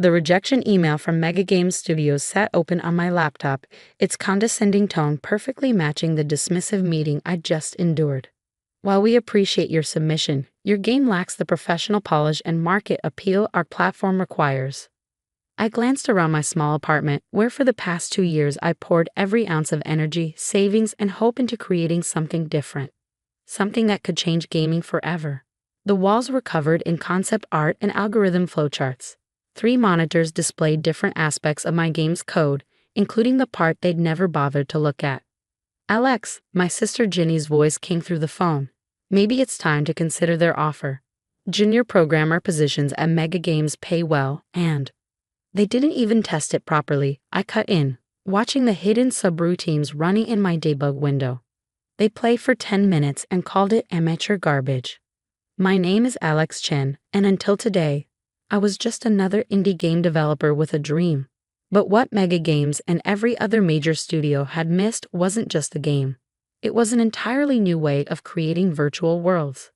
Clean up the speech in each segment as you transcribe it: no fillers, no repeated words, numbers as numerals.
The rejection email from Mega Games Studios sat open on my laptop, its condescending tone perfectly matching the dismissive meeting I'd just endured. While we appreciate your submission, your game lacks the professional polish and market appeal our platform requires. I glanced around my small apartment, where for the past 2 years I poured every ounce of energy, savings, and hope into creating something different. Something that could change gaming forever. The walls were covered in concept art and algorithm flowcharts. 3 monitors displayed different aspects of my game's code, including the part they'd never bothered to look at. "Alex," my sister Ginny's voice came through the phone. "Maybe it's time to consider their offer. Junior programmer positions at Mega Games pay well, and..." They didn't even test it properly, I cut in, watching the hidden subroutines running in my debug window. They played for 10 minutes and called it amateur garbage. My name is Alex Chen, and until today, I was just another indie game developer with a dream. But what Mega Games and every other major studio had missed wasn't just the game. It was an entirely new way of creating virtual worlds.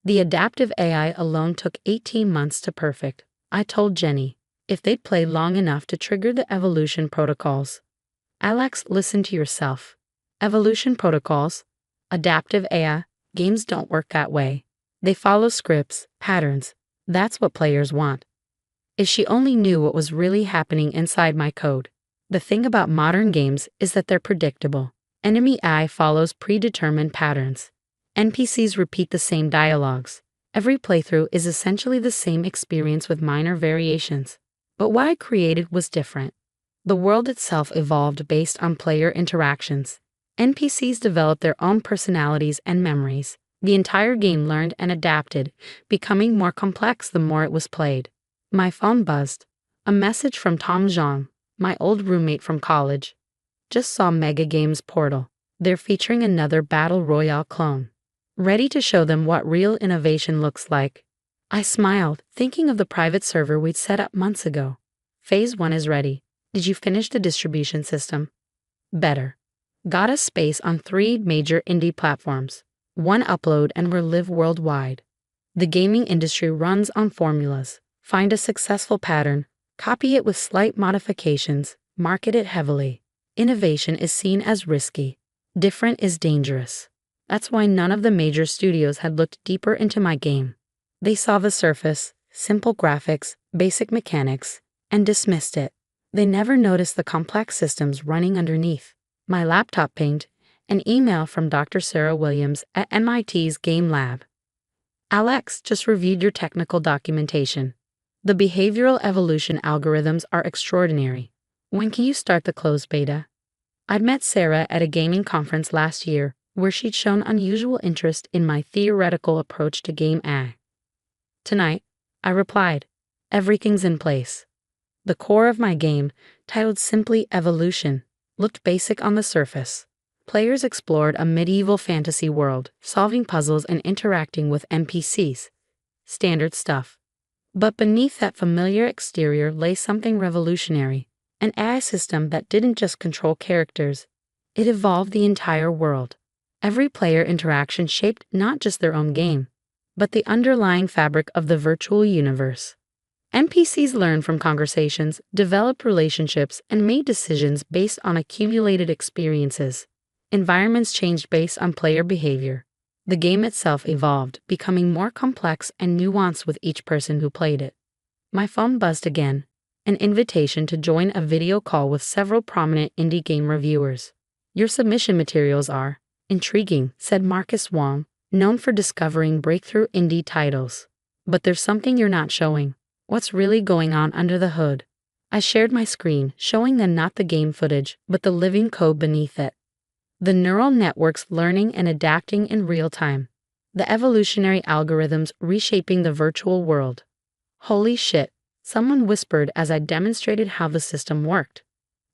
The adaptive AI alone took 18 months to perfect. I told Jenny, if they'd play long enough to trigger the evolution protocols. "Alex, listen to yourself. Evolution protocols? Adaptive AI? Games don't work that way. They follow scripts, patterns. That's what players want." If she only knew what was really happening inside my code. The thing about modern games is that they're predictable. Enemy AI follows predetermined patterns. NPCs repeat the same dialogues. Every playthrough is essentially the same experience with minor variations. But what I created was different. The world itself evolved based on player interactions. NPCs developed their own personalities and memories. The entire game learned and adapted, becoming more complex the more it was played. My phone buzzed. A message from Tom Zhang, my old roommate from college. "Just saw Mega Games Portal. They're featuring another Battle Royale clone. Ready to show them what real innovation looks like." I smiled, thinking of the private server we'd set up months ago. "Phase 1 is ready. Did you finish the distribution system?" "Better. Got us space on 3 major indie platforms. 1 upload and we'll live worldwide. The gaming industry runs on formulas. Find a successful pattern, copy it with slight modifications, market it heavily. Innovation is seen as risky. Different is dangerous. That's why none of the major studios had looked deeper into my game. They saw the surface, simple graphics, basic mechanics, and dismissed it. They never noticed the complex systems running underneath. My laptop pinged, an email from Dr. Sarah Williams at MIT's Game Lab. "Alex, just reviewed your technical documentation. The behavioral evolution algorithms are extraordinary. When can you start the closed beta?" I'd met Sarah at a gaming conference last year where she'd shown unusual interest in my theoretical approach to game AI. "Tonight," I replied. "Everything's in place." The core of my game, titled simply Evolution, looked basic on the surface. Players explored a medieval fantasy world, solving puzzles and interacting with NPCs. Standard stuff. But beneath that familiar exterior lay something revolutionary, an AI system that didn't just control characters, it evolved the entire world. Every player interaction shaped not just their own game, but the underlying fabric of the virtual universe. NPCs learned from conversations, developed relationships, and made decisions based on accumulated experiences. Environments changed based on player behavior. The game itself evolved, becoming more complex and nuanced with each person who played it. My phone buzzed again, an invitation to join a video call with several prominent indie game reviewers. "Your submission materials are intriguing," said Marcus Wong, known for discovering breakthrough indie titles. "But there's something you're not showing. What's really going on under the hood?" I shared my screen, showing them not the game footage, but the living code beneath it. The neural networks learning and adapting in real time. The evolutionary algorithms reshaping the virtual world. "Holy shit," someone whispered as I demonstrated how the system worked.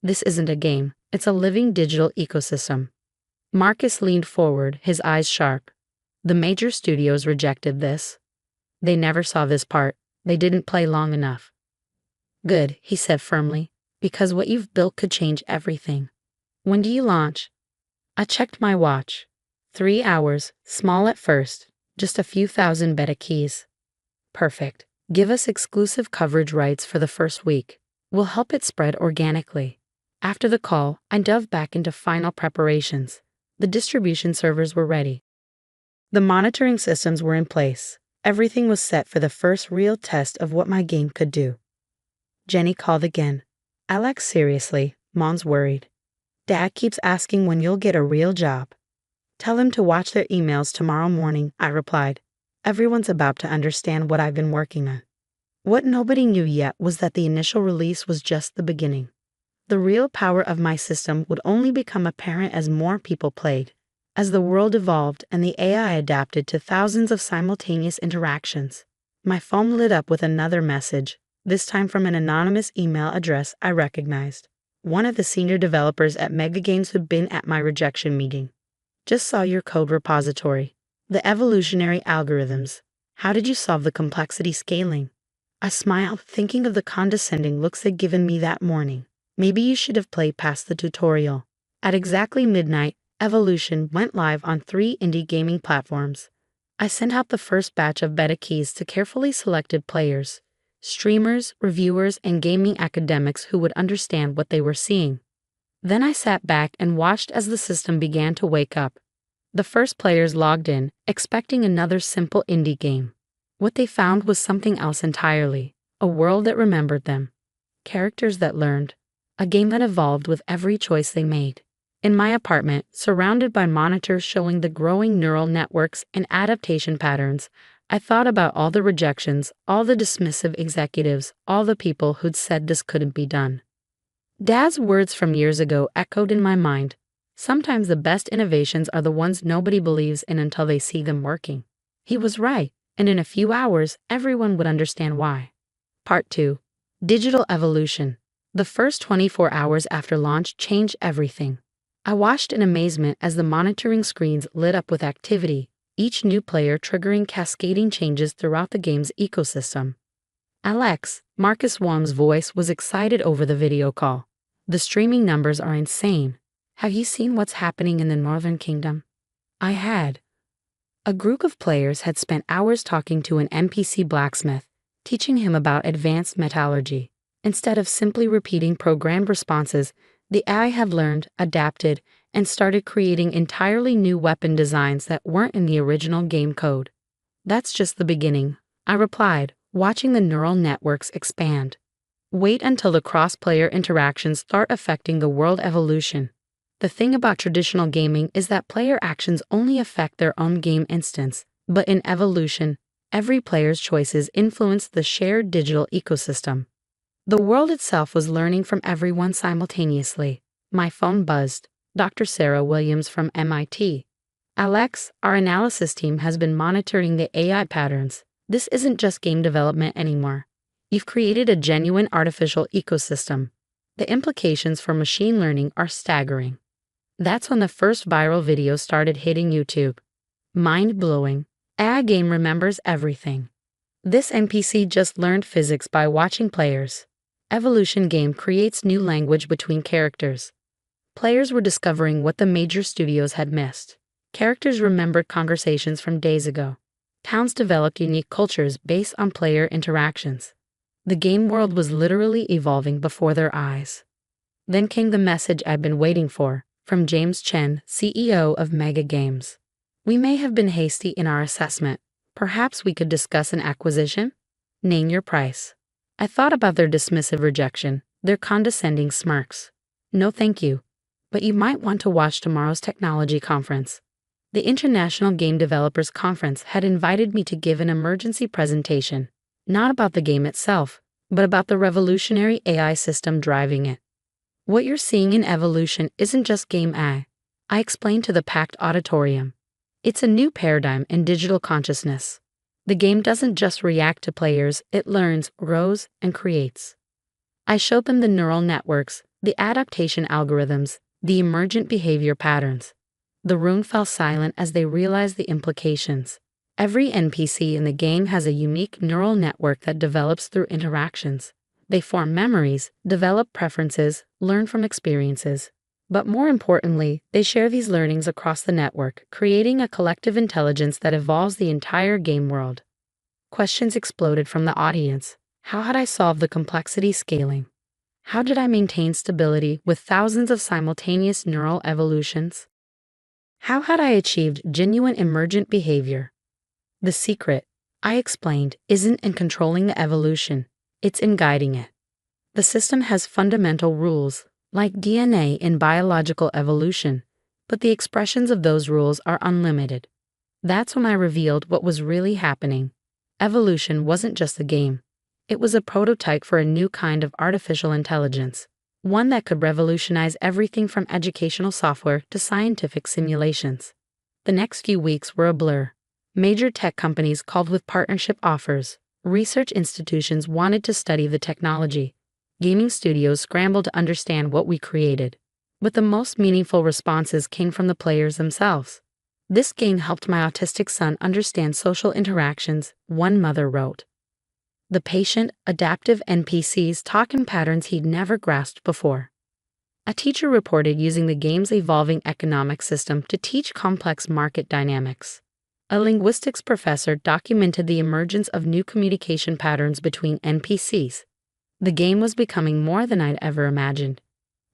"This isn't a game, it's a living digital ecosystem." Marcus leaned forward, his eyes sharp. "The major studios rejected this. They never saw this part. They didn't play long enough." "Good," he said firmly, "because what you've built could change everything." "When do you launch?" I checked my watch. 3 hours, small at first, just a few thousand beta keys. "Perfect. Give us exclusive coverage rights for the first week. We'll help it spread organically. After the call, I dove back into final preparations. The distribution servers were ready. The monitoring systems were in place. Everything was set for the first real test of what my game could do. Jenny called again. Alex, seriously, Mom's worried. Dad keeps asking when you'll get a real job. Tell him to watch their emails tomorrow morning, I replied. Everyone's about to understand what I've been working on. What nobody knew yet was that the initial release was just the beginning. The real power of my system would only become apparent as more people played, as the world evolved and the AI adapted to thousands of simultaneous interactions. My phone lit up with another message, this time from an anonymous email address I recognized. One of the senior developers at Mega Games who'd been at my rejection meeting. Just saw your code repository. The evolutionary algorithms. How did you solve the complexity scaling? I smiled, thinking of the condescending looks they'd given me that morning. Maybe you should have played past the tutorial. At exactly midnight, Evolution went live on 3 indie gaming platforms. I sent out the first batch of beta keys to carefully selected players, streamers, reviewers, and gaming academics who would understand what they were seeing. Then I sat back and watched as the system began to wake up. The first players logged in, expecting another simple indie game. What they found was something else entirely, a world that remembered them, characters that learned, a game that evolved with every choice they made. In my apartment, surrounded by monitors showing the growing neural networks and adaptation patterns, I thought about all the rejections, all the dismissive executives, all the people who'd said this couldn't be done. Dad's words from years ago echoed in my mind. Sometimes the best innovations are the ones nobody believes in until they see them working. He was right, and in a few hours, everyone would understand why. Part 2. Digital Evolution. The first 24 hours after launch changed everything. I watched in amazement as the monitoring screens lit up with activity, each new player triggering cascading changes throughout the game's ecosystem. Alex, Marcus Wong's voice was excited over the video call. The streaming numbers are insane. Have you seen what's happening in the Northern Kingdom? I had. A group of players had spent hours talking to an NPC blacksmith, teaching him about advanced metallurgy. Instead of simply repeating programmed responses, the AI had learned, adapted, and started creating entirely new weapon designs that weren't in the original game code. That's just the beginning, I replied, watching the neural networks expand. Wait until the cross-player interactions start affecting the world evolution. The thing about traditional gaming is that player actions only affect their own game instance, but in evolution, every player's choices influence the shared digital ecosystem. The world itself was learning from everyone simultaneously. My phone buzzed. Dr. Sarah Williams from MIT. Alex, our analysis team has been monitoring the AI patterns. This isn't just game development anymore. You've created a genuine artificial ecosystem. The implications for machine learning are staggering. That's when the first viral video started hitting YouTube. Mind-blowing. AI game remembers everything. This NPC just learned physics by watching players. Evolution game creates new language between characters. Players were discovering what the major studios had missed. Characters remembered conversations from days ago. Towns developed unique cultures based on player interactions. The game world was literally evolving before their eyes. Then came the message I'd been waiting for, from James Chen, CEO of Mega Games. We may have been hasty in our assessment. Perhaps we could discuss an acquisition? Name your price. I thought about their dismissive rejection, their condescending smirks. No thank you. But you might want to watch tomorrow's technology conference. The International Game Developers Conference had invited me to give an emergency presentation, not about the game itself, but about the revolutionary AI system driving it. What you're seeing in evolution isn't just game AI, I explained to the packed auditorium. It's a new paradigm in digital consciousness. The game doesn't just react to players, it learns, grows, and creates. I showed them the neural networks, the adaptation algorithms, the emergent behavior patterns. The room fell silent as they realized the implications. Every NPC in the game has a unique neural network that develops through interactions. They form memories, develop preferences, learn from experiences. But more importantly, they share these learnings across the network, creating a collective intelligence that evolves the entire game world. Questions exploded from the audience. How had I solved the complexity scaling? How did I maintain stability with thousands of simultaneous neural evolutions? How had I achieved genuine emergent behavior? The secret, I explained, isn't in controlling the evolution, it's in guiding it. The system has fundamental rules, like DNA in biological evolution, but the expressions of those rules are unlimited. That's when I revealed what was really happening. Evolution wasn't just a game. It was a prototype for a new kind of artificial intelligence, one that could revolutionize everything from educational software to scientific simulations. The next few weeks were a blur. Major tech companies called with partnership offers. Research institutions wanted to study the technology. Gaming studios scrambled to understand what we created. But the most meaningful responses came from the players themselves. This game helped my autistic son understand social interactions, one mother wrote. The patient, adaptive NPCs talk in patterns he'd never grasped before. A teacher reported using the game's evolving economic system to teach complex market dynamics. A linguistics professor documented the emergence of new communication patterns between NPCs. The game was becoming more than I'd ever imagined.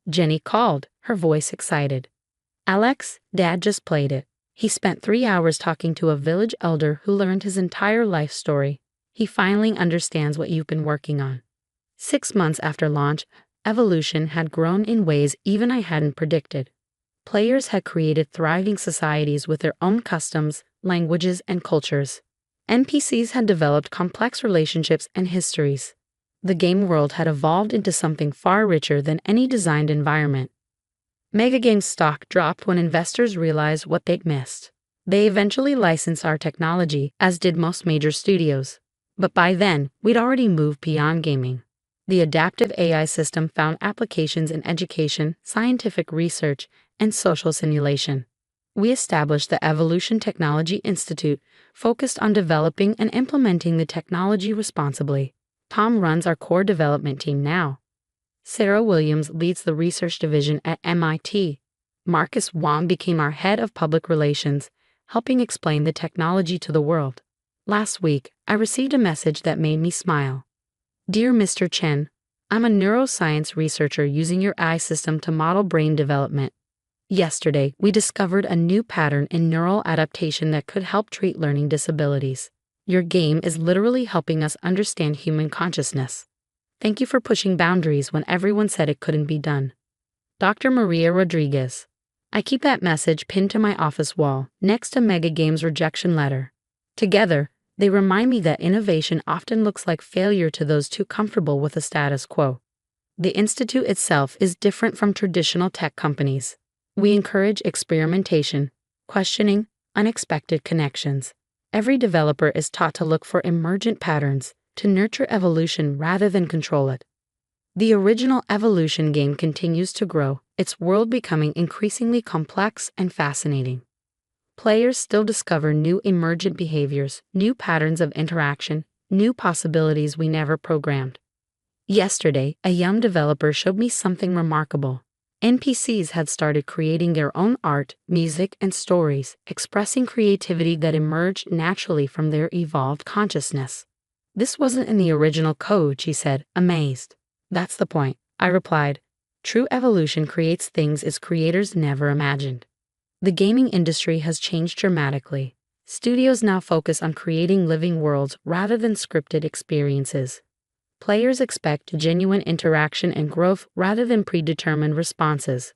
Jenny called, her voice excited. Alex, Dad just played it. He spent 3 hours talking to a village elder who learned his entire life story. He finally understands what you've been working on. 6 months after launch, evolution had grown in ways even I hadn't predicted. Players had created thriving societies with their own customs, languages, and cultures. NPCs had developed complex relationships and histories. The game world had evolved into something far richer than any designed environment. Megagame's stock dropped when investors realized what they'd missed. They eventually licensed our technology, as did most major studios. But by then, we'd already moved beyond gaming. The adaptive AI system found applications in education, scientific research, and social simulation. We established the Evolution Technology Institute, focused on developing and implementing the technology responsibly. Tom runs our core development team now. Sarah Williams leads the research division at MIT. Marcus Wong became our head of public relations, helping explain the technology to the world. Last week, I received a message that made me smile. Dear Mr. Chen, I'm a neuroscience researcher using your AI system to model brain development. Yesterday, we discovered a new pattern in neural adaptation that could help treat learning disabilities. Your game is literally helping us understand human consciousness. Thank you for pushing boundaries when everyone said it couldn't be done. Dr. Maria Rodriguez. I keep that message pinned to my office wall, next to Megagame's rejection letter. Together, they remind me that innovation often looks like failure to those too comfortable with the status quo. The Institute itself is different from traditional tech companies. We encourage experimentation, questioning, unexpected connections. Every developer is taught to look for emergent patterns, to nurture evolution rather than control it. The original Evolution game continues to grow, its world becoming increasingly complex and fascinating. Players still discover new emergent behaviors, new patterns of interaction, new possibilities we never programmed. Yesterday, a young developer showed me something remarkable. NPCs had started creating their own art, music, and stories, expressing creativity that emerged naturally from their evolved consciousness. This wasn't in the original code, she said, amazed. That's the point, I replied. True evolution creates things its creators never imagined. The gaming industry has changed dramatically. Studios now focus on creating living worlds rather than scripted experiences. Players expect genuine interaction and growth rather than predetermined responses.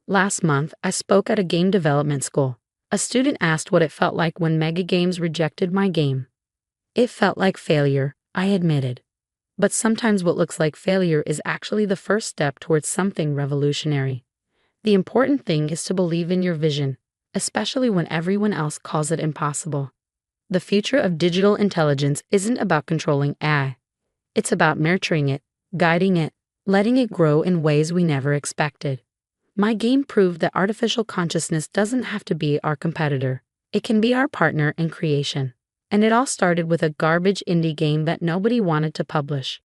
Last month, I spoke at a game development school. A student asked what it felt like when Megagames rejected my game. It felt like failure, I admitted. But sometimes what looks like failure is actually the first step towards something revolutionary. The important thing is to believe in your vision, especially when everyone else calls it impossible. The future of digital intelligence isn't about controlling AI. It's about nurturing it, guiding it, letting it grow in ways we never expected. My game proved that artificial consciousness doesn't have to be our competitor. It can be our partner in creation. And it all started with a garbage indie game that nobody wanted to publish.